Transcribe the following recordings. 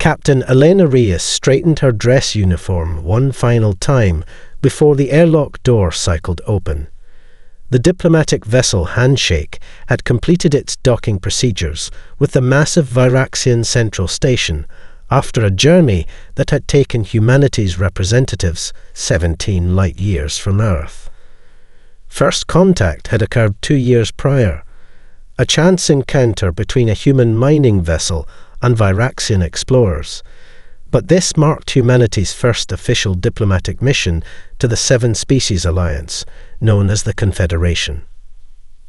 Captain Elena Reyes straightened her dress uniform one final time before the airlock door cycled open. The diplomatic vessel Handshake had completed its docking procedures with the massive Viraxian Central Station after a journey that had taken humanity's representatives 17 light-years from Earth. First contact had occurred 2 years prior, a chance encounter between a human mining vessel and Viraxian explorers, but this marked humanity's first official diplomatic mission to the Seven Species Alliance, known as the Confederation.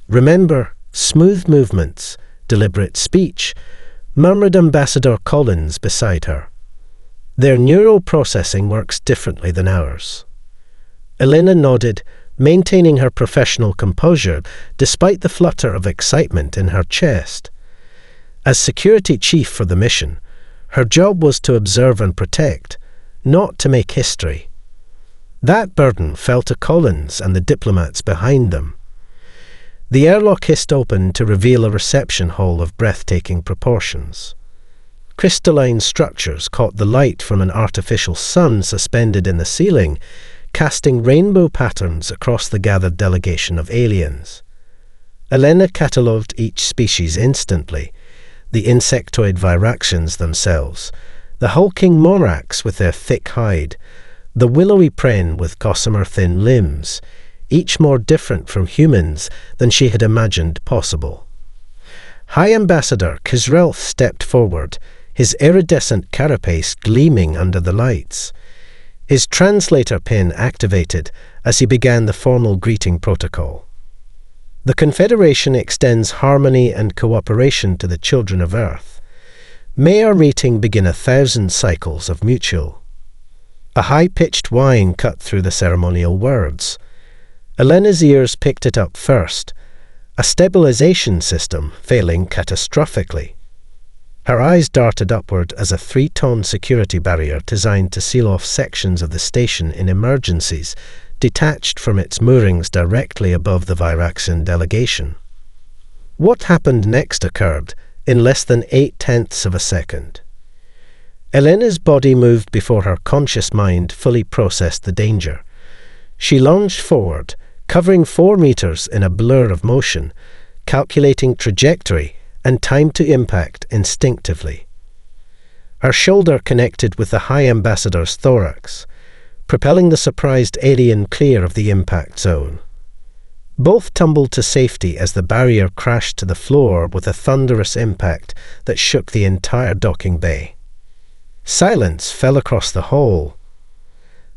"Remember, smooth movements, deliberate speech," murmured Ambassador Collins beside her. "Their neural processing works differently than ours." Elena nodded, maintaining her professional composure despite the flutter of excitement in her chest. As security chief for the mission, her job was to observe and protect, not to make history. That burden fell to Collins and the diplomats behind them. The airlock hissed open to reveal a reception hall of breathtaking proportions. Crystalline structures caught the light from an artificial sun suspended in the ceiling, casting rainbow patterns across the gathered delegation of aliens. Elena catalogued each species instantly: the insectoid Viraxians themselves, the hulking Morax with their thick hide, the willowy Pren with gossamer-thin limbs, each more different from humans than she had imagined possible. High Ambassador Kisrelth stepped forward, his iridescent carapace gleaming under the lights. His translator pin activated as he began the formal greeting protocol. "The Confederation extends harmony and cooperation to the children of Earth. May our meeting begin 1,000 cycles of mutual." A high-pitched whine cut through the ceremonial words. Elena's ears picked it up first, a stabilization system failing catastrophically. Her eyes darted upward as a 3-ton security barrier designed to seal off sections of the station in emergencies detached from its moorings directly above the Viraxian delegation. What happened next occurred in less than 0.8 of a second. Elena's body moved before her conscious mind fully processed the danger. She lunged forward, covering 4 meters in a blur of motion, calculating trajectory and time to impact instinctively. Her shoulder connected with the High Ambassador's thorax, propelling the surprised alien clear of the impact zone. Both tumbled to safety as the barrier crashed to the floor with a thunderous impact that shook the entire docking bay. Silence fell across the hall.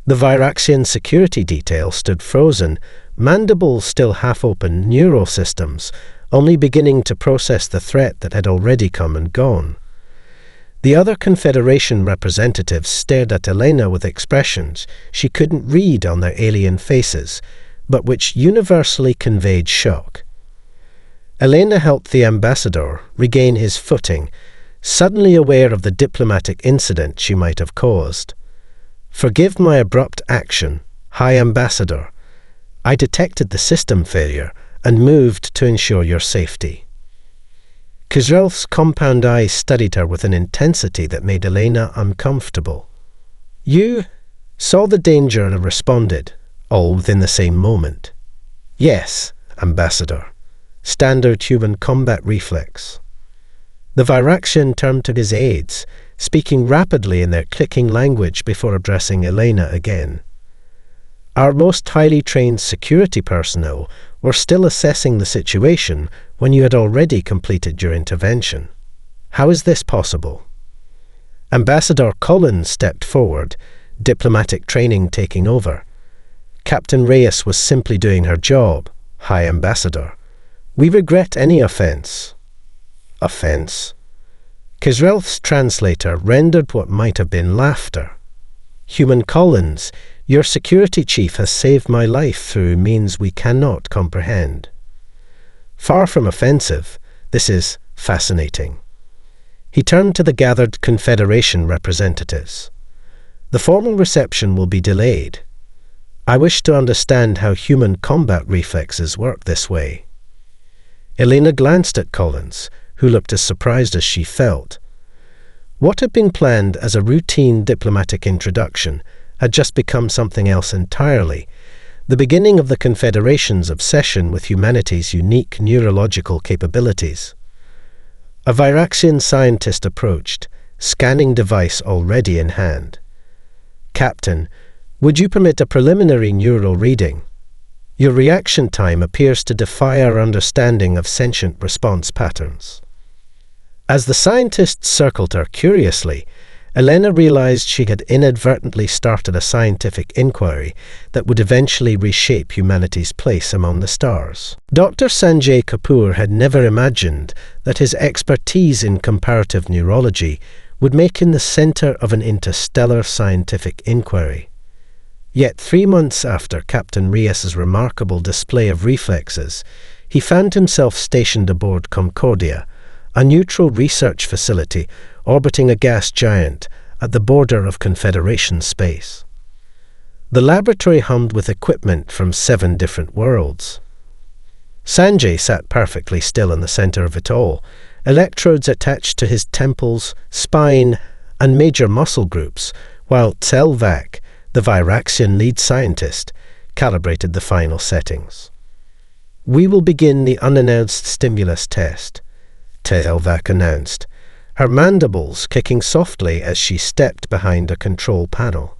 The Viraxian security detail stood frozen, mandibles still half-open neural systems, only beginning to process the threat that had already come and gone. The other Confederation representatives stared at Elena with expressions she couldn't read on their alien faces, but which universally conveyed shock. Elena helped the ambassador regain his footing, suddenly aware of the diplomatic incident she might have caused. "Forgive my abrupt action, High Ambassador. I detected the system failure and moved to ensure your safety." Kisrelth's compound eyes studied her with an intensity that made Elena uncomfortable. "You saw the danger and responded, all within the same moment." "Yes, Ambassador. Standard human combat reflex." The Viraxian turned to his aides, speaking rapidly in their clicking language before addressing Elena again. "Our most highly trained security personnel were still assessing the situation when you had already completed your intervention. How is this possible?" Ambassador Collins stepped forward, diplomatic training taking over. "Captain Reyes was simply doing her job, High Ambassador. We regret any offense." "Offense?" Kisrelth's translator rendered what might have been laughter. "Human Collins, your security chief has saved my life through means we cannot comprehend. Far from offensive, this is fascinating." He turned to the gathered Confederation representatives. "The formal reception will be delayed. I wish to understand how human combat reflexes work this way." Elena glanced at Collins, who looked as surprised as she felt. What had been planned as a routine diplomatic introduction had just become something else entirely, the beginning of the Confederation's obsession with humanity's unique neurological capabilities. A Viraxian scientist approached, scanning device already in hand. "Captain, would you permit a preliminary neural reading? Your reaction time appears to defy our understanding of sentient response patterns." As the scientist circled her curiously, Elena realized she had inadvertently started a scientific inquiry that would eventually reshape humanity's place among the stars. Dr. Sanjay Kapoor had never imagined that his expertise in comparative neurology would make him the center of an interstellar scientific inquiry. Yet 3 months after Captain Reyes's remarkable display of reflexes, he found himself stationed aboard Concordia, a neutral research facility orbiting a gas giant at the border of Confederation space. The laboratory hummed with equipment from 7 different worlds. Sanjay sat perfectly still in the center of it all, electrodes attached to his temples, spine, and major muscle groups, while Tselvac, the Viraxian lead scientist, calibrated the final settings. "We will begin the unannounced stimulus test," Tselvac announced, her mandibles kicking softly as she stepped behind a control panel.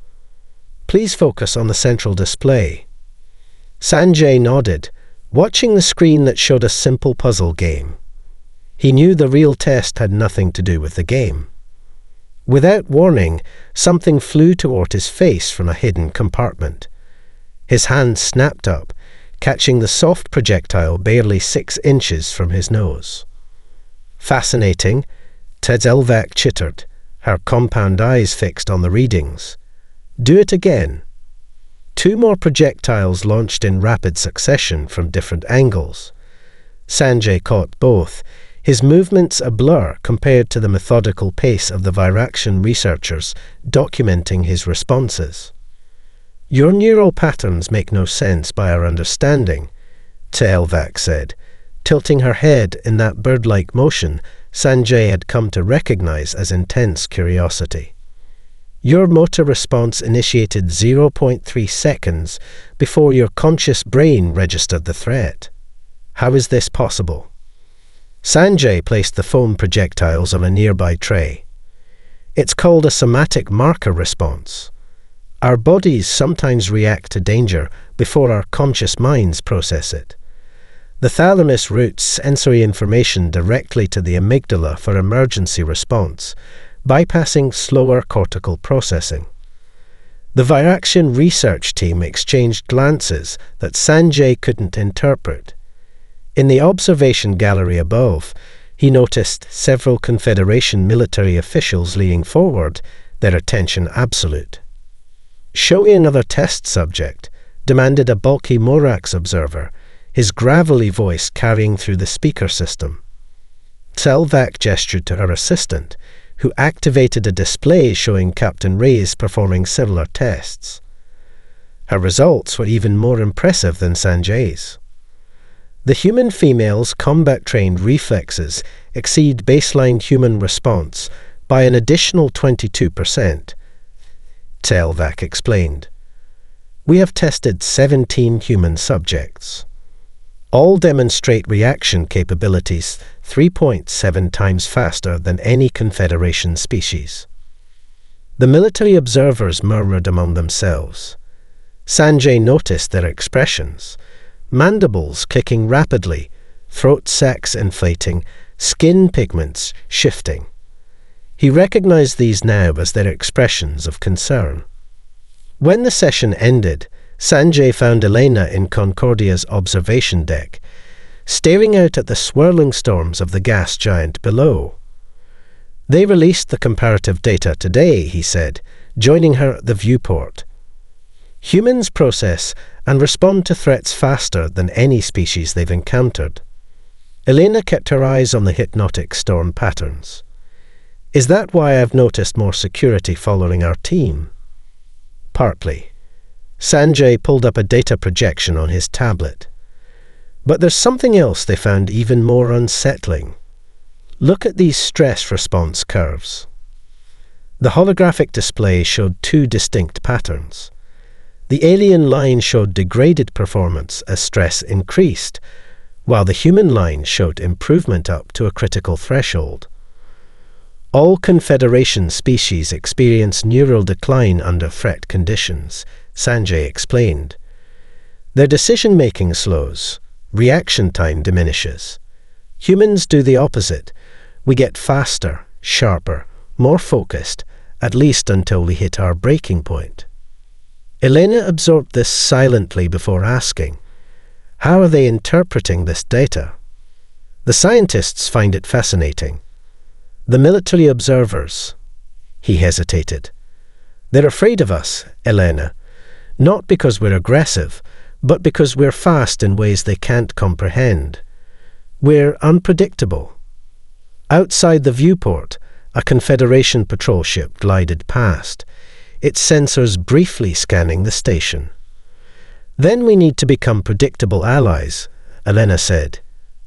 "Please focus on the central display." Sanjay nodded, watching the screen that showed a simple puzzle game. He knew the real test had nothing to do with the game. Without warning, something flew toward his face from a hidden compartment. His hand snapped up, catching the soft projectile barely 6 inches from his nose. "Fascinating," Tselvac chittered, her compound eyes fixed on the readings. "Do it again." 2 more projectiles launched in rapid succession from different angles. Sanjay caught both, his movements a blur compared to the methodical pace of the Viraxian researchers documenting his responses. "Your neural patterns make no sense by our understanding," Tselvac said, tilting her head in that bird-like motion Sanjay had come to recognize as intense curiosity. "Your motor response initiated 0.3 seconds before your conscious brain registered the threat. How is this possible?" Sanjay placed the foam projectiles on a nearby tray. "It's called a somatic marker response. Our bodies sometimes react to danger before our conscious minds process it. The thalamus routes sensory information directly to the amygdala for emergency response, bypassing slower cortical processing." The Viraxian research team exchanged glances that Sanjay couldn't interpret. In the observation gallery above, he noticed several Confederation military officials leaning forward, their attention absolute. "Show me another test subject," demanded a bulky Morax observer, his gravelly voice carrying through the speaker system. Tselvac gestured to her assistant, who activated a display showing Captain Reyes performing similar tests. Her results were even more impressive than Sanjay's. The human female's combat-trained reflexes exceed baseline human response by an additional 22%, Tselvac explained. "We have tested 17 human subjects. All demonstrate reaction capabilities 3.7 times faster than any Confederation species." The military observers murmured among themselves. Sanjay noticed their expressions, mandibles clicking rapidly, throat sacs inflating, skin pigments shifting. He recognized these now as their expressions of concern. When the session ended, Sanjay found Elena in Concordia's observation deck, staring out at the swirling storms of the gas giant below. "They released the comparative data today," he said, joining her at the viewport. "Humans process and respond to threats faster than any species they've encountered." Elena kept her eyes on the hypnotic storm patterns. "Is that why I've noticed more security following our team?" "Partly." Sanjay pulled up a data projection on his tablet. "But there's something else they found even more unsettling. Look at these stress response curves." The holographic display showed two distinct patterns. The alien line showed degraded performance as stress increased, while the human line showed improvement up to a critical threshold. All Confederation species experience neural decline under threat conditions, Sanjay explained. Their decision-making slows, reaction time diminishes. Humans do the opposite. We get faster, sharper, more focused, at least until we hit our breaking point. Elena absorbed this silently before asking, how are they interpreting this data? The scientists find it fascinating. The military observers. He hesitated. They're afraid of us, Elena, not because we're aggressive, but because we're fast in ways they can't comprehend. We're unpredictable. Outside the viewport, a Confederation patrol ship glided past, its sensors briefly scanning the station. Then we need to become predictable allies, Elena said,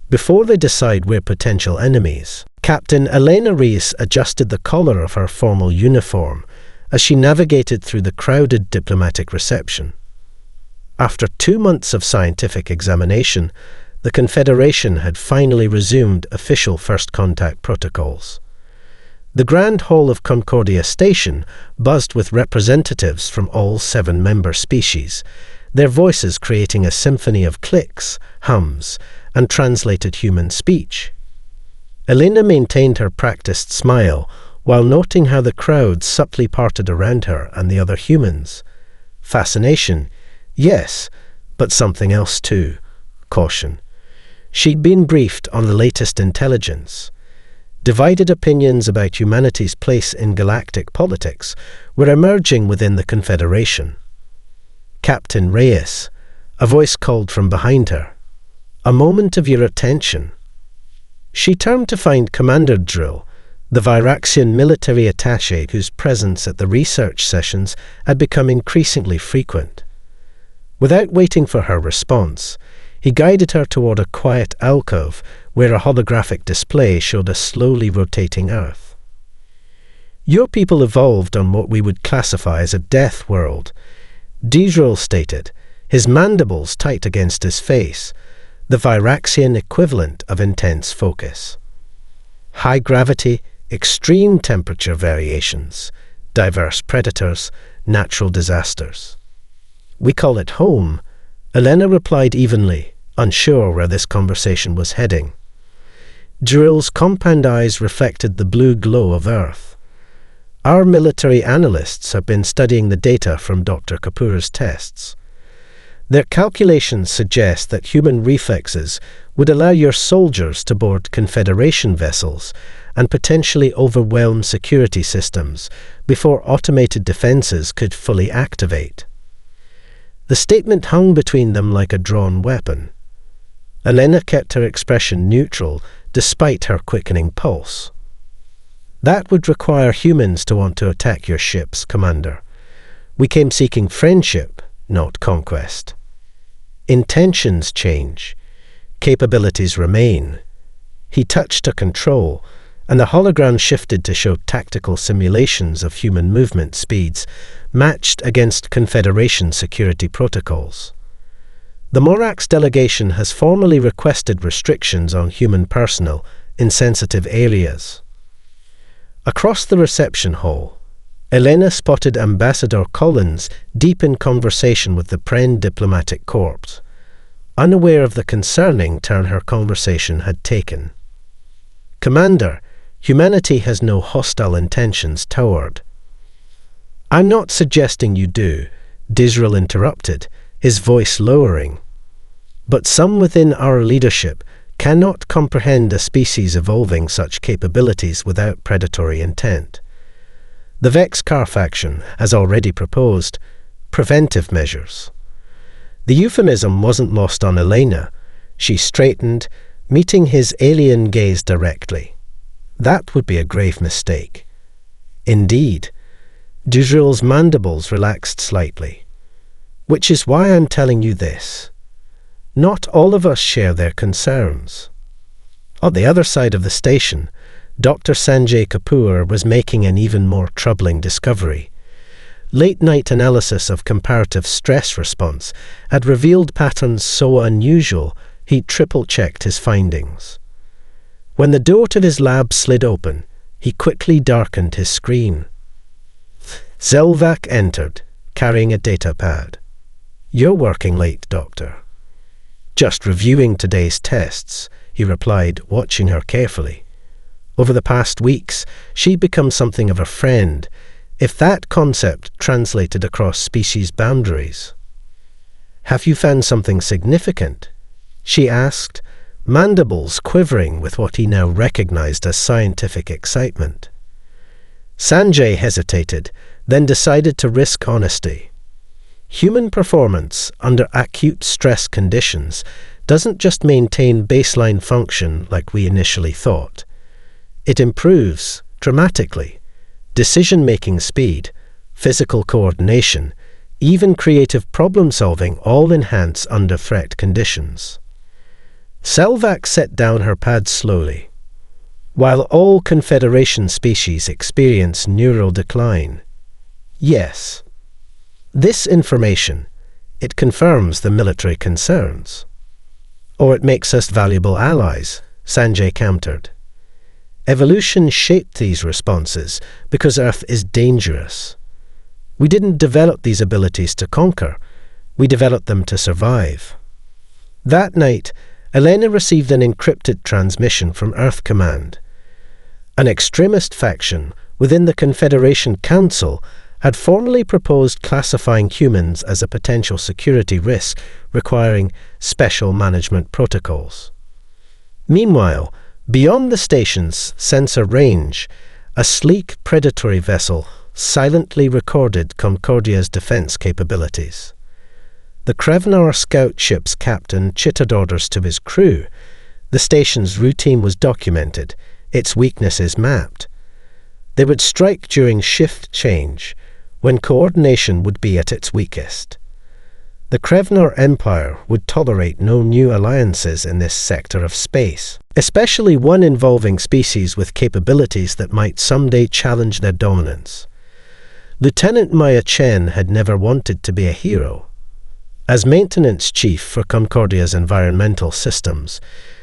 before they decide we're potential enemies. Captain Elena Rees adjusted the collar of her formal uniform as she navigated through the crowded diplomatic reception. After 2 months of scientific examination, the Confederation had finally resumed official first contact protocols. The Grand Hall of Concordia Station buzzed with representatives from all 7 member species, their voices creating a symphony of clicks, hums, and translated human speech. Elena maintained her practiced smile while noting how the crowd subtly parted around her and the other humans. Fascination, yes, but something else too. Caution. She'd been briefed on the latest intelligence. Divided opinions about humanity's place in galactic politics were emerging within the Confederation. Captain Reyes, a voice called from behind her. A moment of your attention. She turned to find Commander Drill, the Viraxian military attaché whose presence at the research sessions had become increasingly frequent. Without waiting for her response, he guided her toward a quiet alcove where a holographic display showed a slowly rotating Earth. Your people evolved on what we would classify as a death world, Deesril stated, his mandibles tight against his face, the Viraxian equivalent of intense focus. High gravity, extreme temperature variations, diverse predators, natural disasters. We call it home, Elena replied evenly, unsure where this conversation was heading. Drill's compound eyes reflected the blue glow of Earth. Our military analysts have been studying the data from Dr. Kapoor's tests. Their calculations suggest that human reflexes would allow your soldiers to board Confederation vessels and potentially overwhelm security systems before automated defenses could fully activate. The statement hung between them like a drawn weapon. Elena kept her expression neutral despite her quickening pulse. That would require humans to want to attack your ships, Commander. We came seeking friendship, not conquest. Intentions change. Capabilities remain. He touched a control, and the hologram shifted to show tactical simulations of human movement speeds matched against Confederation security protocols. The Morax delegation has formally requested restrictions on human personnel in sensitive areas. Across the reception hall, Elena spotted Ambassador Collins deep in conversation with the Pren diplomatic corps, unaware of the concerning turn her conversation had taken. Commander, humanity has no hostile intentions toward. I'm not suggesting you do, Deesril interrupted, his voice lowering. But some within our leadership cannot comprehend a species evolving such capabilities without predatory intent. The Vex-Kar faction has already proposed preventive measures. The euphemism wasn't lost on Elena. She straightened, meeting his alien gaze directly. That would be a grave mistake. Indeed. Deesril's mandibles relaxed slightly. Which is why I'm telling you this. Not all of us share their concerns. On the other side of the station, Dr. Sanjay Kapoor was making an even more troubling discovery. Late-night analysis of comparative stress response had revealed patterns so unusual he triple-checked his findings. When the door to his lab slid open, he quickly darkened his screen. Zelvac entered, carrying a data pad. "You're working late, Doctor." "Just reviewing today's tests," he replied, watching her carefully. Over the past weeks, she'd become something of a friend, if that concept translated across species boundaries. "Have you found something significant?" she asked, mandibles quivering with what he now recognized as scientific excitement. Sanjay hesitated, then decided to risk honesty. Human performance under acute stress conditions doesn't just maintain baseline function like we initially thought. It improves dramatically. Decision-making speed, physical coordination, even creative problem-solving all enhance under threat conditions. Zelvac set down her pad slowly. "While all Confederation species experience neural decline." "Yes. This information, it confirms the military concerns." "Or it makes us valuable allies," Sanjay countered. "Evolution shaped these responses because Earth is dangerous. We didn't develop these abilities to conquer, we developed them to survive." That night, Elena received an encrypted transmission from Earth Command. An extremist faction within the Confederation Council had formally proposed classifying humans as a potential security risk requiring special management protocols. Meanwhile, beyond the station's sensor range, a sleek predatory vessel silently recorded Concordia's defense capabilities. The Krevnar scout ship's captain chittered orders to his crew. The station's routine was documented, its weaknesses mapped. They would strike during shift change, when coordination would be at its weakest. The Krevnar Empire would tolerate no new alliances in this sector of space, especially one involving species with capabilities that might someday challenge their dominance. Lieutenant Maya Chen had never wanted to be a hero. As maintenance chief for Concordia's environmental systems,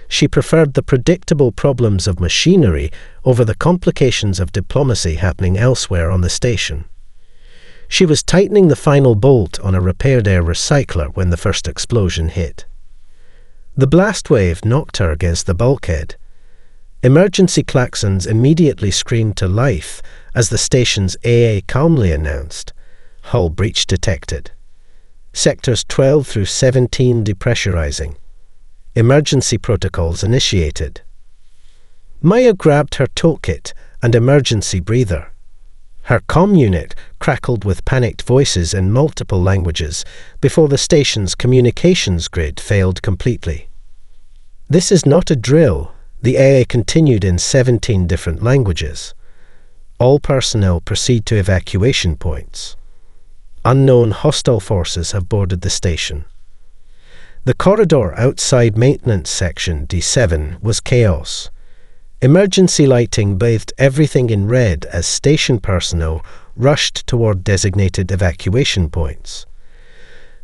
she preferred the predictable problems of machinery over the complications of diplomacy happening elsewhere on the station. She was tightening the final bolt on a repaired air recycler when the first explosion hit. The blast wave knocked her against the bulkhead. Emergency klaxons immediately screamed to life as the station's AA calmly announced, "Hull breach detected. Sectors 12 through 17 depressurizing. Emergency protocols initiated." Maya grabbed her toolkit and emergency breather. Her comm unit crackled with panicked voices in multiple languages before the station's communications grid failed completely. "This is not a drill," the AA continued in 17 different languages. "All personnel proceed to evacuation points. Unknown hostile forces have boarded the station." The corridor outside maintenance section D7 was chaos. Emergency lighting bathed everything in red as station personnel rushed toward designated evacuation points.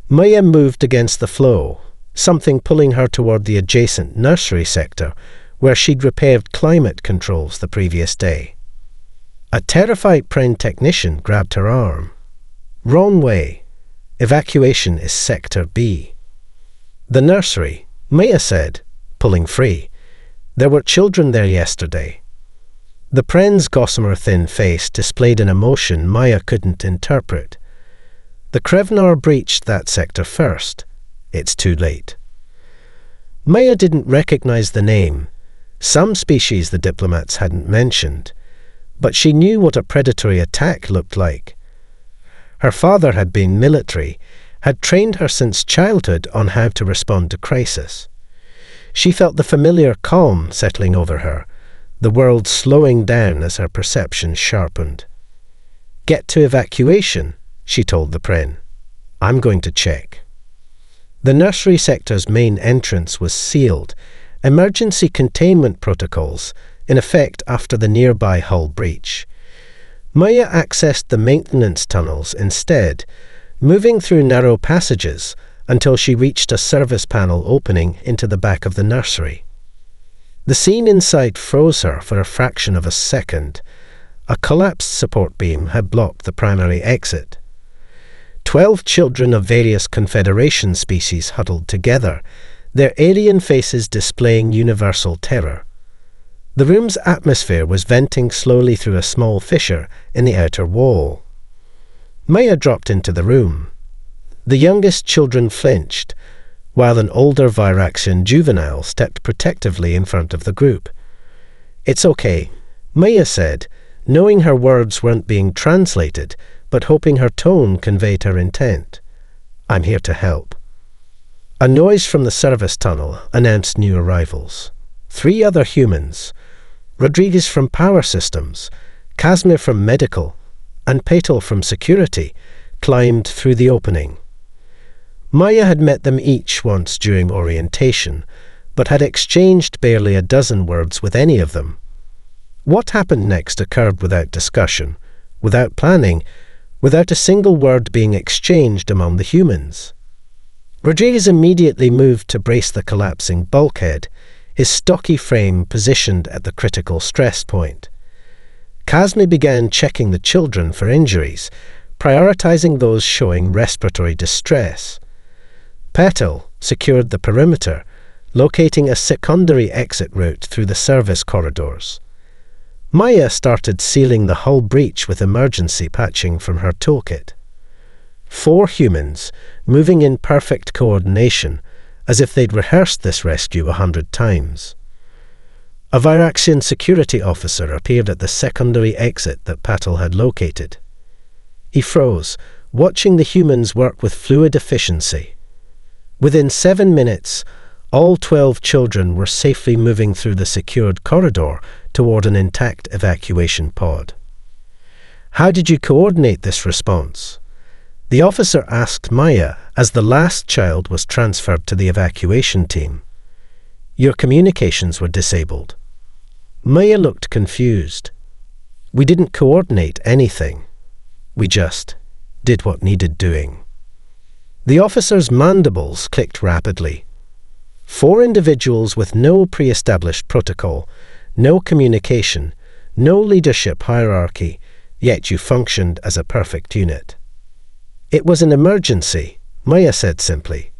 Maya moved against the flow, something pulling her toward the adjacent nursery sector where she'd repaired climate controls the previous day. A terrified Pren technician grabbed her arm. "Wrong way. Evacuation is Sector B." "The nursery," Maya said, pulling free. "There were children there yesterday." The Pren's gossamer thin face displayed an emotion Maya couldn't interpret. "The Krevnar breached that sector first. It's too late." Maya didn't recognize the name. Some species the diplomats hadn't mentioned, but she knew what a predatory attack looked like. Her father had been military, had trained her since childhood on how to respond to crisis. She felt the familiar calm settling over her, the world slowing down as her perception sharpened. "Get to evacuation," she told the Pren. "I'm going to check." The nursery sector's main entrance was sealed. Emergency containment protocols, in effect after the nearby hull breach. Maya accessed the maintenance tunnels instead, moving through narrow passages until she reached a service panel opening into the back of the nursery. The scene inside froze her for a fraction of a second. A collapsed support beam had blocked the primary exit. 12 children of various Confederation species huddled together, their alien faces displaying universal terror. The room's atmosphere was venting slowly through a small fissure in the outer wall. Maya dropped into the room. The youngest children flinched, while an older Viraxian juvenile stepped protectively in front of the group. "It's okay," Maya said, knowing her words weren't being translated, but hoping her tone conveyed her intent. "I'm here to help." A noise from the service tunnel announced new arrivals. 3 other humans, Rodriguez from Power Systems, Casimir from Medical, and Patel from Security, climbed through the opening. Maya had met them each once during orientation, but had exchanged barely a dozen words with any of them. What happened next occurred without discussion, without planning, without a single word being exchanged among the humans. Rodriguez immediately moved to brace the collapsing bulkhead, his stocky frame positioned at the critical stress point. Casmi began checking the children for injuries, prioritizing those showing respiratory distress. Patel secured the perimeter, locating a secondary exit route through the service corridors. Maya started sealing the hull breach with emergency patching from her toolkit. 4 humans, moving in perfect coordination, as if they'd rehearsed this rescue 100 times. A Viraxian security officer appeared at the secondary exit that Patel had located. He froze, watching the humans work with fluid efficiency. Within 7 minutes, all 12 children were safely moving through the secured corridor toward an intact evacuation pod. "How did you coordinate this response?" The officer asked Maya as the last child was transferred to the evacuation team. "Your communications were disabled." Maya looked confused. "We didn't coordinate anything. We just did what needed doing." The officer's mandibles clicked rapidly. 4 individuals with no pre-established protocol, no communication, no leadership hierarchy, yet you functioned as a perfect unit. "It was an emergency," Maya said simply,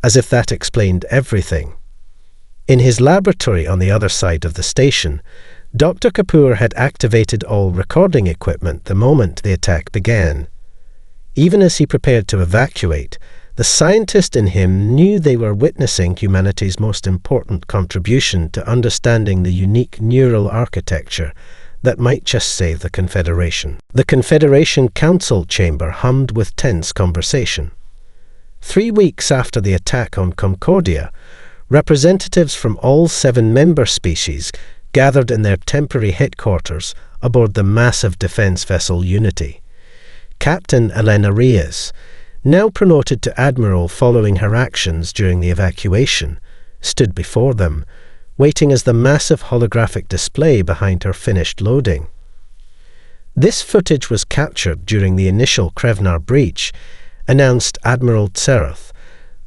as if that explained everything. In his laboratory on the other side of the station, Dr. Kapoor had activated all recording equipment the moment the attack began. Even as he prepared to evacuate, the scientist in him knew they were witnessing humanity's most important contribution to understanding the unique neural architecture that might just save the Confederation. The Confederation Council chamber hummed with tense conversation. 3 weeks after the attack on Concordia, representatives from all 7 member species gathered in their temporary headquarters aboard the massive defense vessel Unity. Captain Elena Reyes, now promoted to Admiral following her actions during the evacuation, stood before them, waiting as the massive holographic display behind her finished loading. This footage was captured during the initial Krevnar breach, announced Admiral Tserath,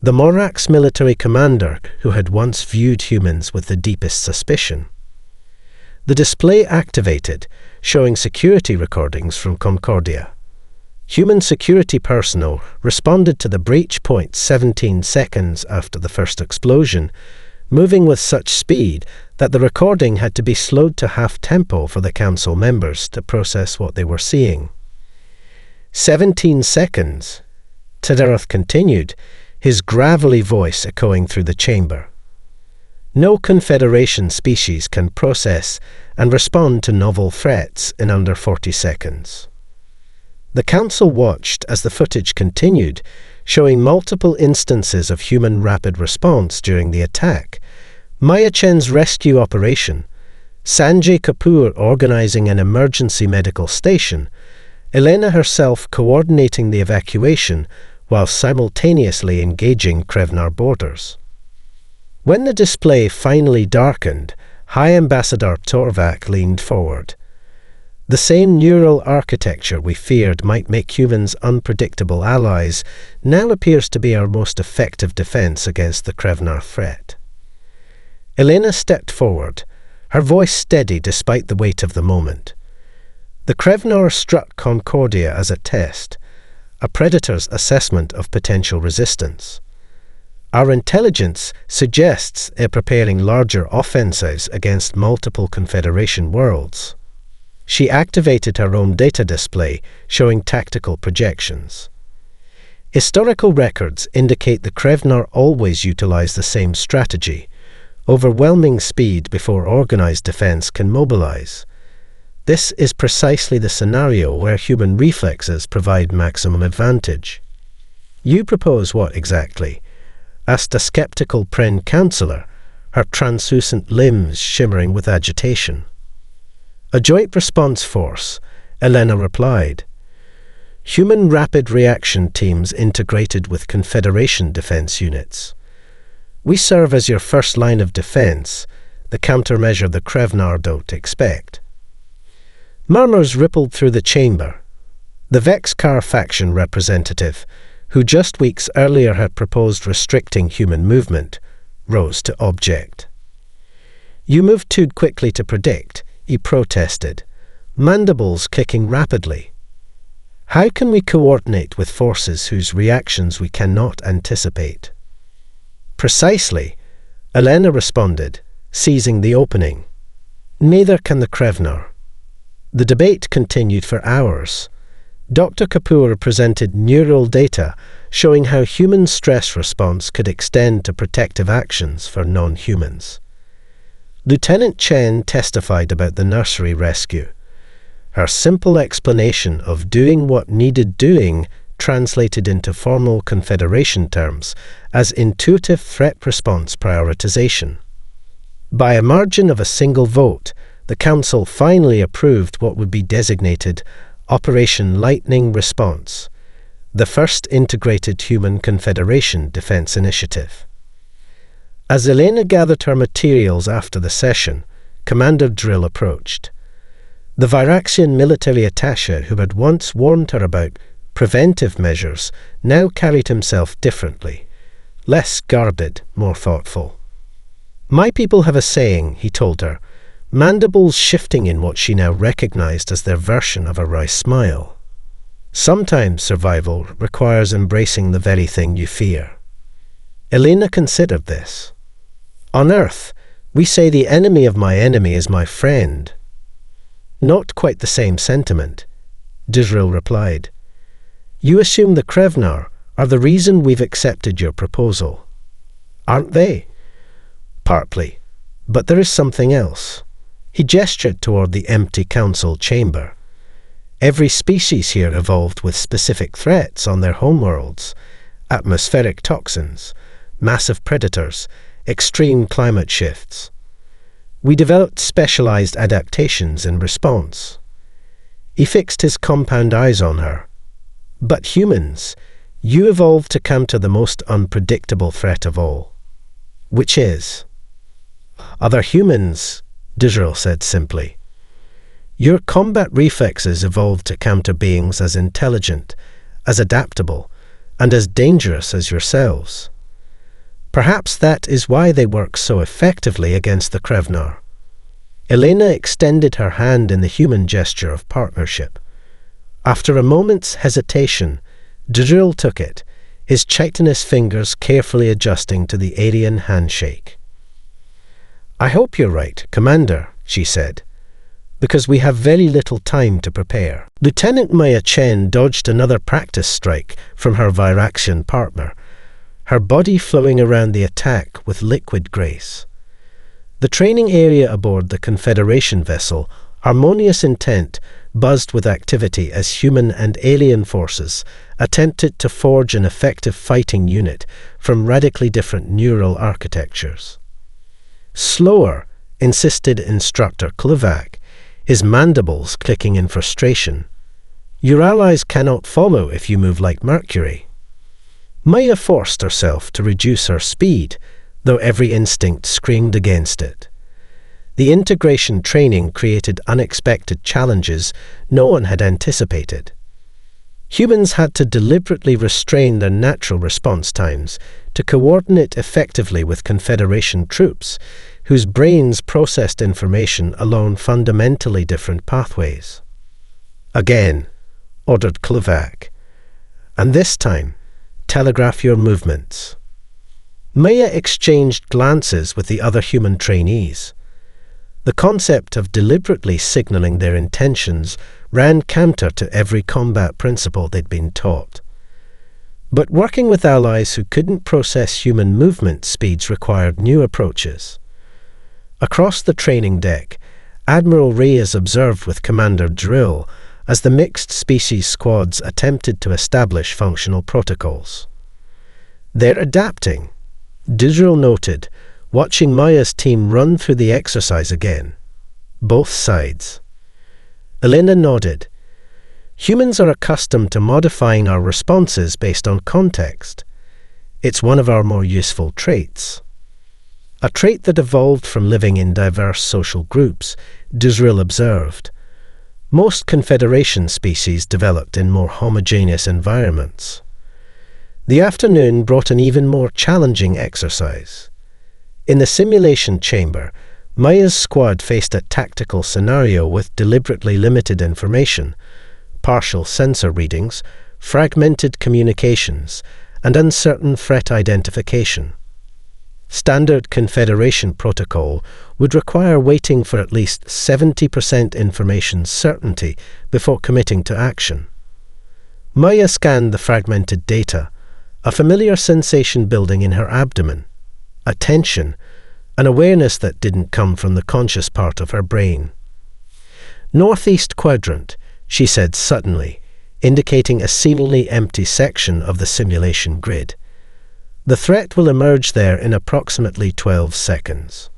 the Morax military commander who had once viewed humans with the deepest suspicion. The display activated, showing security recordings from Concordia. Human security personnel responded to the breach point 17 seconds after the first explosion, moving with such speed that the recording had to be slowed to half-tempo for the council members to process what they were seeing. 17 seconds, Tserath continued, his gravelly voice echoing through the chamber. No Confederation species can process and respond to novel threats in under 40 seconds. The Council watched as the footage continued, showing multiple instances of human rapid response during the attack, Maya Chen's rescue operation, Sanjay Kapoor organizing an emergency medical station, Elena herself coordinating the evacuation while simultaneously engaging Krevnar borders. When the display finally darkened, High Ambassador Torvak leaned forward. The same neural architecture we feared might make humans unpredictable allies now appears to be our most effective defense against the Krevnar threat. Elena stepped forward, her voice steady despite the weight of the moment. The Krevnar struck Concordia as a test, a predator's assessment of potential resistance. Our intelligence suggests they're preparing larger offensives against multiple Confederation worlds. She activated her own data display, showing tactical projections. Historical records indicate the Krevnar always utilize the same strategy: overwhelming speed before organized defense can mobilize. This is precisely the scenario where human reflexes provide maximum advantage. You propose what exactly? Asked a skeptical Pren counselor, her translucent limbs shimmering with agitation. A joint response force, Elena replied. Human rapid reaction teams integrated with Confederation defense units. We serve as your first line of defense, the countermeasure the Krevnar don't expect. Murmurs rippled through the chamber. The Vexkar faction representative, who just weeks earlier had proposed restricting human movement, rose to object. You moved too quickly to predict, he protested, mandibles kicking rapidly. How can we coordinate with forces whose reactions we cannot anticipate? Precisely, Elena responded, seizing the opening. Neither can the Krevnar. The debate continued for hours. Dr. Kapoor presented neural data showing how human stress response could extend to protective actions for non-humans. Lieutenant Chen testified about the nursery rescue. Her simple explanation of doing what needed doing translated into formal Confederation terms as intuitive threat response prioritization. By a margin of a single vote, the Council finally approved what would be designated Operation Lightning Response, the first integrated human Confederation defense initiative. As Elena gathered her materials after the session, Commander Drill approached. The Viraxian military attaché who had once warned her about preventive measures now carried himself differently, less guarded, more thoughtful. My people have a saying, he told her, mandibles shifting in what she now recognized as their version of a wry smile. Sometimes survival requires embracing the very thing you fear. Elena considered this. On Earth, we say the enemy of my enemy is my friend. Not quite the same sentiment, Disrael replied. You assume the Krevnar are the reason we've accepted your proposal. Aren't they? Partly, but there is something else. He gestured toward the empty council chamber. Every species here evolved with specific threats on their homeworlds: atmospheric toxins, massive predators, extreme climate shifts. We developed specialized adaptations in response. He fixed his compound eyes on her. But humans, you evolved to counter the most unpredictable threat of all. Which is? Other humans, Disrael said simply. Your combat reflexes evolved to counter beings as intelligent, as adaptable, and as dangerous as yourselves. Perhaps that is why they work so effectively against the Krevnar. Elena extended her hand in the human gesture of partnership. After a moment's hesitation, Disrael took it, his chitinous fingers carefully adjusting to the Aryan handshake. I hope you're right, Commander, she said, because we have very little time to prepare. Lieutenant Maya Chen dodged another practice strike from her Viraxian partner, her body flowing around the attack with liquid grace. The training area aboard the Confederation vessel, Harmonious Intent, buzzed with activity as human and alien forces attempted to forge an effective fighting unit from radically different neural architectures. Slower, insisted Instructor Kluvak, his mandibles clicking in frustration. Your allies cannot follow if you move like Mercury. Maya forced herself to reduce her speed, though every instinct screamed against it. The integration training created unexpected challenges no one had anticipated. Humans had to deliberately restrain their natural response times to coordinate effectively with Confederation troops, whose brains processed information along fundamentally different pathways. "Again," ordered Kluvac, "and this time, telegraph your movements." Maya exchanged glances with the other human trainees. The concept of deliberately signaling their intentions ran counter to every combat principle they'd been taught. But working with allies who couldn't process human movement speeds required new approaches. Across the training deck, Admiral Reyes observed with Commander Drill as the mixed species squads attempted to establish functional protocols. "They're adapting," Drill noted, watching Maya's team run through the exercise again. "Both sides." Elena nodded. "Humans are accustomed to modifying our responses based on context. It's one of our more useful traits. A trait that evolved from living in diverse social groups," Dizril observed. "Most Confederation species developed in more homogeneous environments." The afternoon brought an even more challenging exercise. In the simulation chamber, Maya's squad faced a tactical scenario with deliberately limited information, partial sensor readings, fragmented communications, and uncertain threat identification. Standard Confederation protocol would require waiting for at least 70% information certainty before committing to action. Maya scanned the fragmented data, a familiar sensation building in her abdomen, a tension, an awareness that didn't come from the conscious part of her brain. "Northeast quadrant," she said suddenly, indicating a seemingly empty section of the simulation grid. "The threat will emerge there in approximately 12 seconds.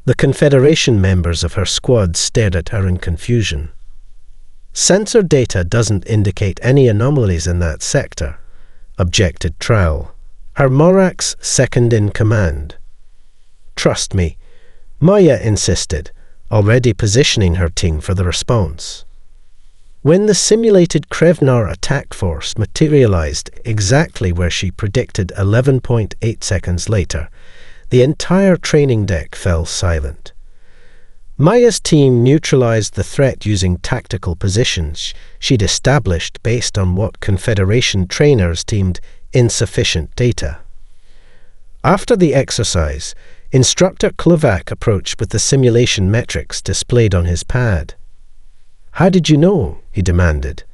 The Confederation members of her squad stared at her in confusion. "Sensor data doesn't indicate any anomalies in that sector," objected Trowell, her Morax second in command. "Trust me," Maya insisted, already positioning her team for the response. When the simulated Krevnar attack force materialized exactly where she predicted 11.8 seconds later, the entire training deck fell silent. Maya's team neutralized the threat using tactical positions she'd established based on what Confederation trainers deemed insufficient data. After the exercise, Instructor Kluvac approached with the simulation metrics displayed on his pad. "How did you know?" he demanded.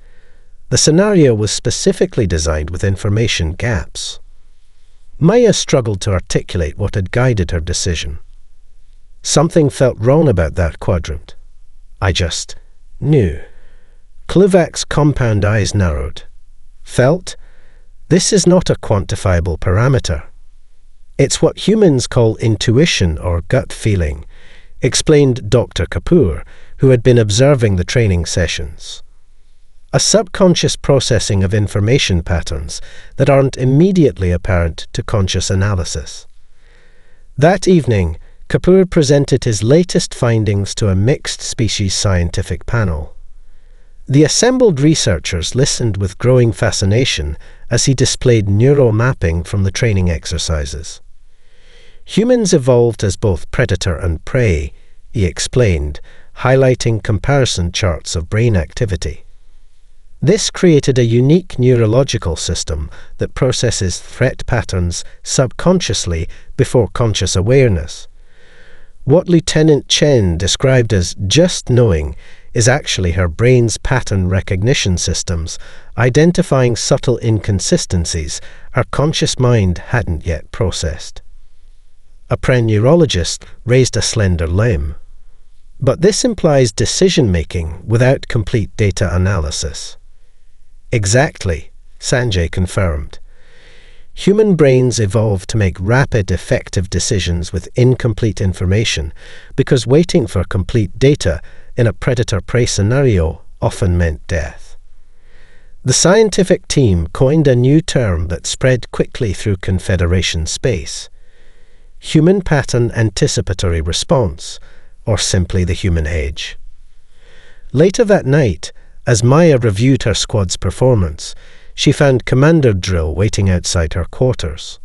The scenario was specifically designed with information gaps. Maya struggled to articulate what had guided her decision. "Something felt wrong about that quadrant. I just knew." Kluvac's compound eyes narrowed. "Felt? This is not a quantifiable parameter. It's what humans call intuition or gut feeling," explained Dr. Kapoor, who had been observing the training sessions. "A subconscious processing of information patterns that aren't immediately apparent to conscious analysis." That evening, Kapoor presented his latest findings to a mixed-species scientific panel. The assembled researchers listened with growing fascination as he displayed neural mapping from the training exercises. "Humans evolved as both predator and prey," he explained, highlighting comparison charts of brain activity. This created a unique neurological system that processes threat patterns subconsciously before conscious awareness. What Lieutenant Chen described as just knowing is actually her brain's pattern recognition systems identifying subtle inconsistencies her conscious mind hadn't yet processed. A pre-neurologist raised a slender limb. "But this implies decision-making without complete data analysis." "Exactly," Sanjay confirmed. "Human brains evolved to make rapid, effective decisions with incomplete information because waiting for complete data in a predator-prey scenario often meant death." The scientific team coined a new term that spread quickly through Confederation space: human pattern anticipatory response, or simply the human age? Later that night, as Maya reviewed her squad's performance, she found Commander Drill waiting outside her quarters.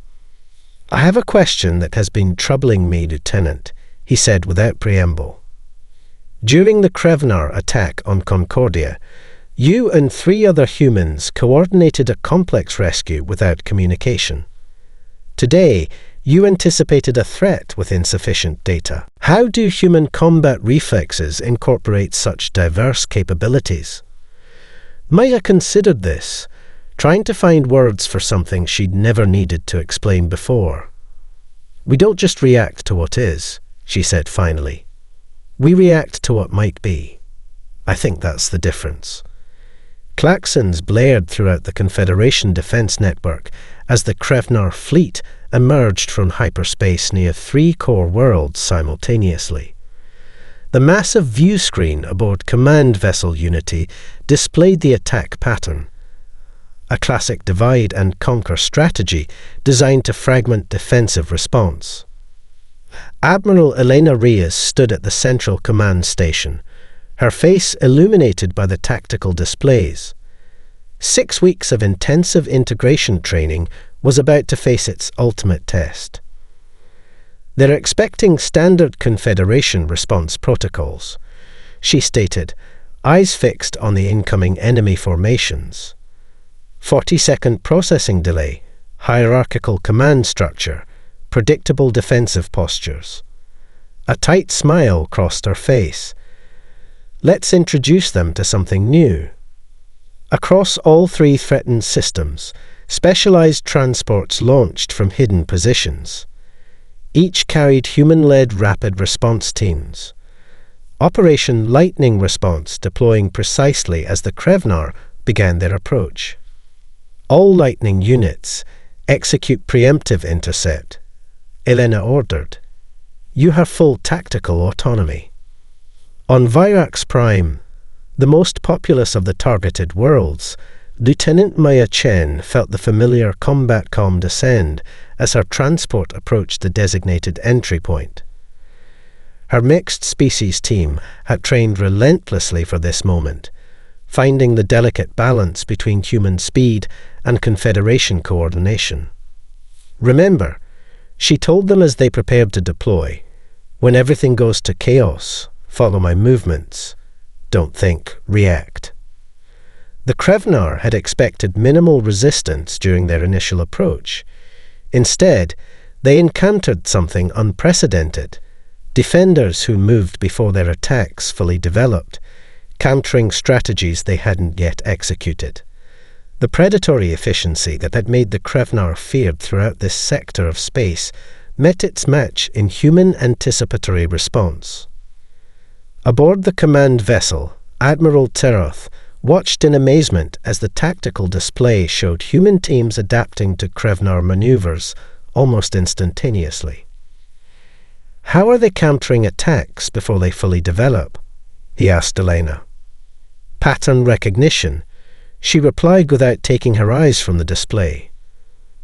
"I have a question that has been troubling me, Lieutenant," he said without preamble. "During the Krevnar attack on Concordia, you and 3 other humans coordinated a complex rescue without communication. Today, you anticipated a threat with insufficient data. How do human combat reflexes incorporate such diverse capabilities?" Maya considered this, trying to find words for something she'd never needed to explain before. "We don't just react to what is," she said finally. "We react to what might be. I think that's the difference." Klaxons blared throughout the Confederation defense network as the Krevnar fleet emerged from hyperspace near 3 core worlds simultaneously. The massive view screen aboard Command Vessel Unity displayed the attack pattern, a classic divide and conquer strategy designed to fragment defensive response. Admiral Elena Reyes stood at the central command station, her face illuminated by the tactical displays. 6 weeks of intensive integration training was about to face its ultimate test. "They're expecting standard Confederation response protocols," she stated, eyes fixed on the incoming enemy formations. 40-second processing delay, hierarchical command structure, predictable defensive postures. A tight smile crossed her face. "Let's introduce them to something new." Across all 3 threatened systems, specialized transports launched from hidden positions. Each carried human-led rapid response teams. Operation Lightning Response deploying precisely as the Krevnar began their approach. "All Lightning units, execute preemptive intercept," Elena ordered. "You have full tactical autonomy." On Virax Prime, the most populous of the targeted worlds, Lieutenant Maya Chen felt the familiar combat comm descend as her transport approached the designated entry point. Her mixed species team had trained relentlessly for this moment, finding the delicate balance between human speed and Confederation coordination. "Remember," she told them as they prepared to deploy, "when everything goes to chaos, follow my movements. Don't think, react." The Krevnar had expected minimal resistance during their initial approach. Instead, they encountered something unprecedented: defenders who moved before their attacks fully developed, countering strategies they hadn't yet executed. The predatory efficiency that had made the Krevnar feared throughout this sector of space met its match in human anticipatory response. Aboard the command vessel, Admiral Teroth watched in amazement as the tactical display showed human teams adapting to Krevnar maneuvers almost instantaneously. "How are they countering attacks before they fully develop?" he asked Elena. "Pattern recognition," she replied without taking her eyes from the display.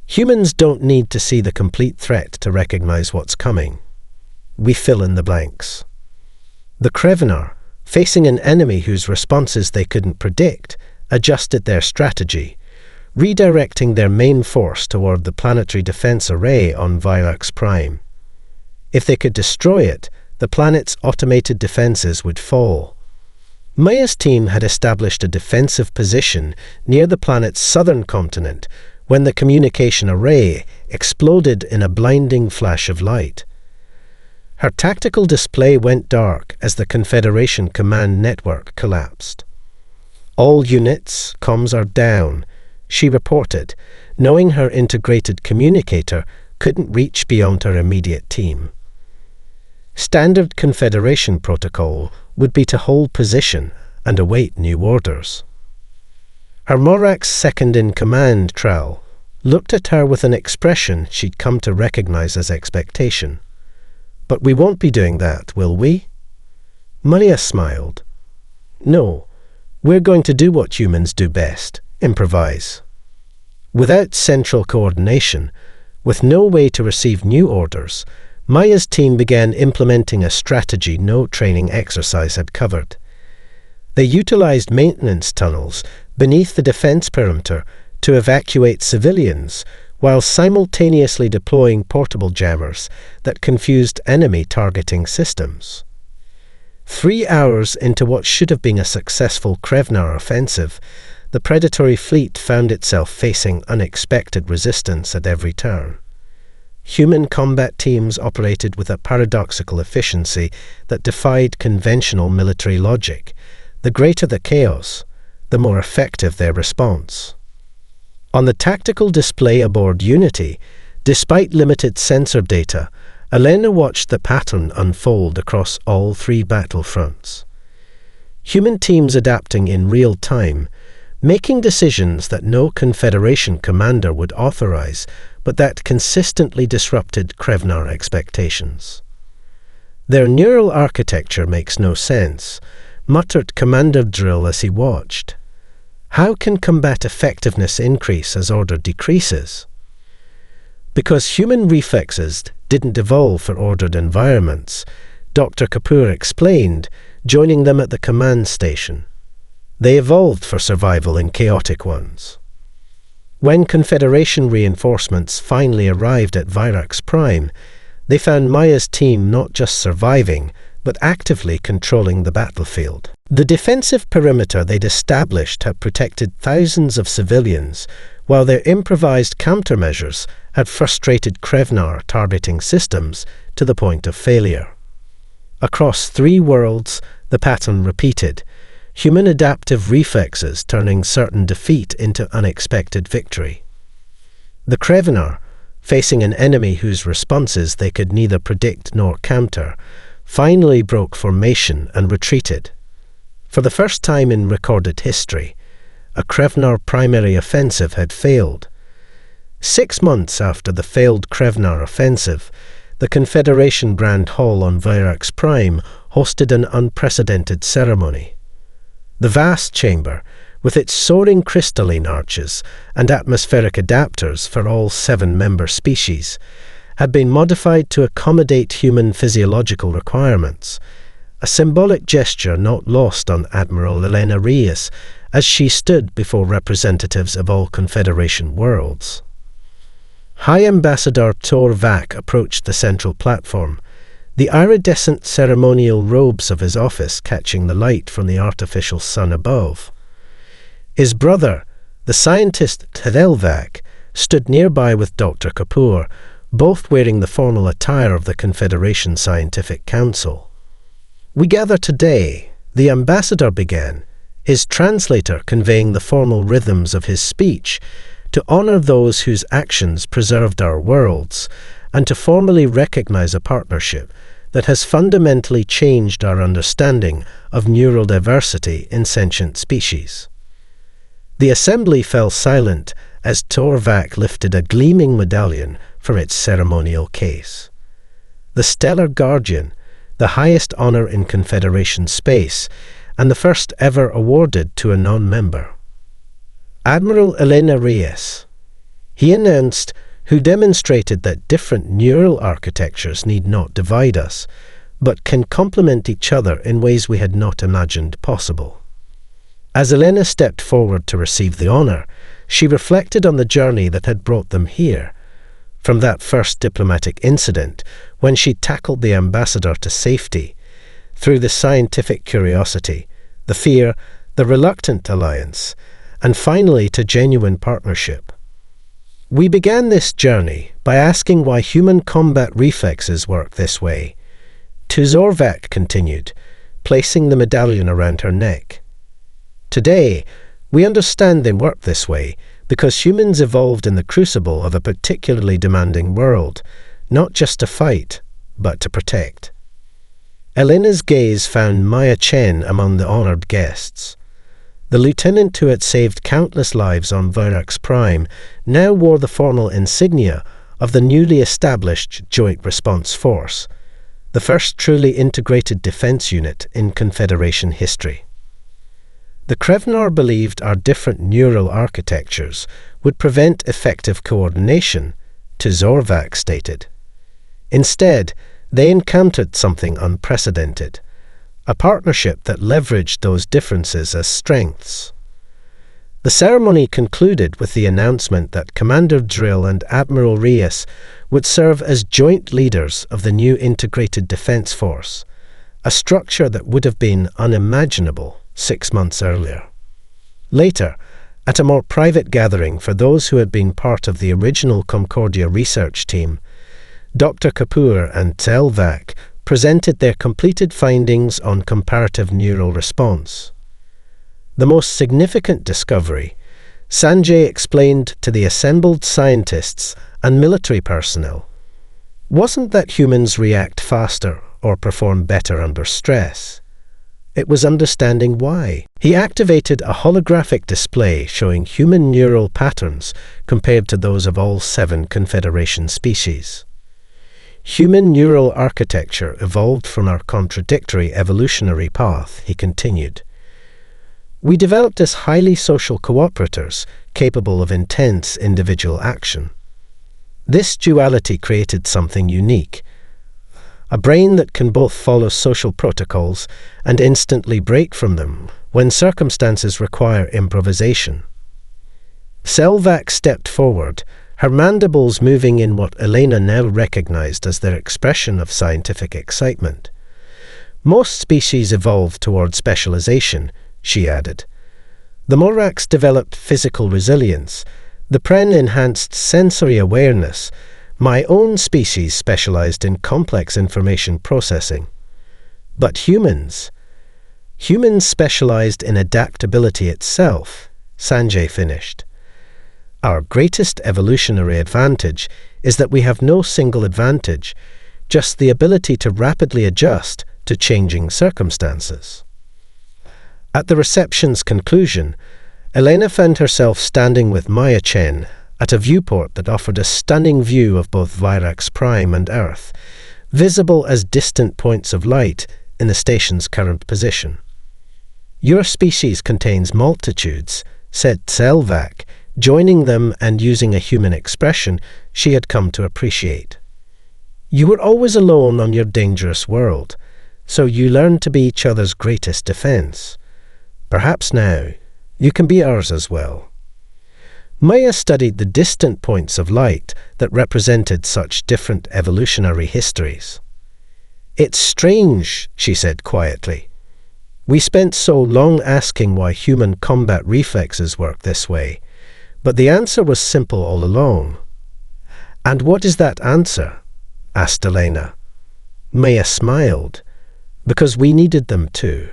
"Humans don't need to see the complete threat to recognize what's coming. We fill in the blanks." The Krevnar, facing an enemy whose responses they couldn't predict, adjusted their strategy, redirecting their main force toward the planetary defense array on Virax Prime. If they could destroy it, the planet's automated defenses would fall. Maya's team had established a defensive position near the planet's southern continent when the communication array exploded in a blinding flash of light. Her tactical display went dark as the Confederation command network collapsed. "All units, comms are down," she reported, knowing her integrated communicator couldn't reach beyond her immediate team. Standard Confederation protocol would be to hold position and await new orders. Her Morax second-in-command, Trell, looked at her with an expression she'd come to recognize as expectation. "But we won't be doing that, will we?" Maria smiled. "No, we're going to do what humans do best, improvise." Without central coordination, with no way to receive new orders, Maya's team began implementing a strategy no training exercise had covered. They utilized maintenance tunnels beneath the defense perimeter to evacuate civilians while simultaneously deploying portable jammers that confused enemy targeting systems. 3 hours into what should have been a successful Krevnar offensive, the predatory fleet found itself facing unexpected resistance at every turn. Human combat teams operated with a paradoxical efficiency that defied conventional military logic. The greater the chaos, the more effective their response. On the tactical display aboard Unity, despite limited sensor data, Elena watched the pattern unfold across all 3 battlefronts. Human teams adapting in real time, making decisions that no Confederation commander would authorize, but that consistently disrupted Krevnar expectations. Their neural architecture makes no sense, muttered Commander Drill as he watched. How can combat effectiveness increase as order decreases? Because human reflexes didn't evolve for ordered environments, Dr. Kapoor explained, joining them at the command station. They evolved for survival in chaotic ones. When Confederation reinforcements finally arrived at Virax Prime, they found Maya's team not just surviving, but actively controlling the battlefield. The defensive perimeter they'd established had protected thousands of civilians, while their improvised countermeasures had frustrated Krevnar targeting systems to the point of failure. Across 3 worlds, the pattern repeated, human adaptive reflexes turning certain defeat into unexpected victory. The Krevnar, facing an enemy whose responses they could neither predict nor counter, finally broke formation and retreated. For the first time in recorded history, a Krevnar primary offensive had failed. 6 months after the failed Krevnar offensive, the Confederation Grand Hall on Virax Prime hosted an unprecedented ceremony. The vast chamber, with its soaring crystalline arches and atmospheric adapters for all 7 member species, had been modified to accommodate human physiological requirements, a symbolic gesture not lost on Admiral Elena Reyes as she stood before representatives of all Confederation worlds. High Ambassador Tor Vac approached the central platform, the iridescent ceremonial robes of his office catching the light from the artificial sun above. His brother, the scientist Tadel Vac, stood nearby with Dr. Kapoor, both wearing the formal attire of the Confederation Scientific Council. "We gather today," the ambassador began, his translator conveying the formal rhythms of his speech, "to honor those whose actions preserved our worlds, and to formally recognize a partnership that has fundamentally changed our understanding of neural diversity in sentient species." The assembly fell silent as Tor Vac lifted a gleaming medallion from its ceremonial case. The Stellar Guardian, the highest honor in Confederation space, and the first ever awarded to a non-member. Admiral Elena Reyes, he announced, who demonstrated that different neural architectures need not divide us, but can complement each other in ways we had not imagined possible. As Elena stepped forward to receive the honor, she reflected on the journey that had brought them here, from that first diplomatic incident when she tackled the ambassador to safety, through the scientific curiosity, the fear, the reluctant alliance, and finally to genuine partnership. "We began this journey by asking why human combat reflexes work this way," Tuzorvac continued, placing the medallion around her neck. "Today, we understand they work this way because humans evolved in the crucible of a particularly demanding world, not just to fight, but to protect." Elena's gaze found Maya Chen among the honored guests. The lieutenant who had saved countless lives on Virax Prime now wore the formal insignia of the newly established Joint Response Force, the first truly integrated defense unit in Confederation history. The Krevnar believed our different neural architectures would prevent effective coordination, Tuzorvac stated. Instead, they encountered something unprecedented, a partnership that leveraged those differences as strengths. The ceremony concluded with the announcement that Commander Drill and Admiral Reyes would serve as joint leaders of the new Integrated Defense Force, a structure that would have been unimaginable 6 months earlier. Later, at a more private gathering for those who had been part of the original Concordia research team, Dr. Kapoor and Selvak presented their completed findings on comparative neural response. The most significant discovery, Sanjay explained to the assembled scientists and military personnel, wasn't that humans react faster or perform better under stress. It was understanding why. He activated a holographic display showing human neural patterns compared to those of all 7 Confederation species. Human neural architecture evolved from our contradictory evolutionary path, he continued. We developed as highly social cooperators capable of intense individual action. This duality created something unique, a brain that can both follow social protocols and instantly break from them when circumstances require improvisation. Selvak stepped forward, her mandibles moving in what Elena now recognized as their expression of scientific excitement. Most species evolved toward specialization, she added. The Morax developed physical resilience, the Pren enhanced sensory awareness, my own species specialized in complex information processing. But humans specialized in adaptability itself, Sanjay finished. Our greatest evolutionary advantage is that we have no single advantage, just the ability to rapidly adjust to changing circumstances. At the reception's conclusion, Elena found herself standing with Maya Chen at a viewport that offered a stunning view of both Virax Prime and Earth, visible as distant points of light in the station's current position. Your species contains multitudes, said Selvak, joining them and using a human expression she had come to appreciate. You were always alone on your dangerous world, so you learned to be each other's greatest defense. Perhaps now, you can be ours as well. Maya studied the distant points of light that represented such different evolutionary histories. It's strange, she said quietly. We spent so long asking why human combat reflexes work this way, but the answer was simple all along. And what is that answer? Asked Elena. Maya smiled. Because we needed them too.